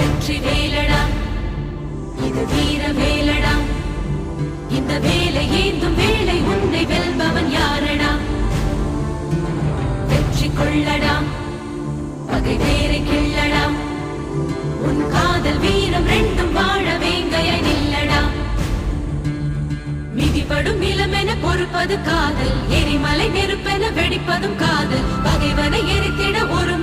வெற்றி வேலடா இது வீர வேலடா இந்த வேலை ஏந்தும் வேலை உன்னை வெல்பவன் யாரடா வெற்றி கொள்ளடா பகை வேரை கிள்ளடா உன் காதல் வீரம் ரெண்டும் வாழ வேங்கைய நில்லடா மிதிப்படும் இளமென பொறுப்பது காதல் எரிமலை நெருப்பென வெடிப்பதும் காதல் பகைவனை எரித்திட ஒரு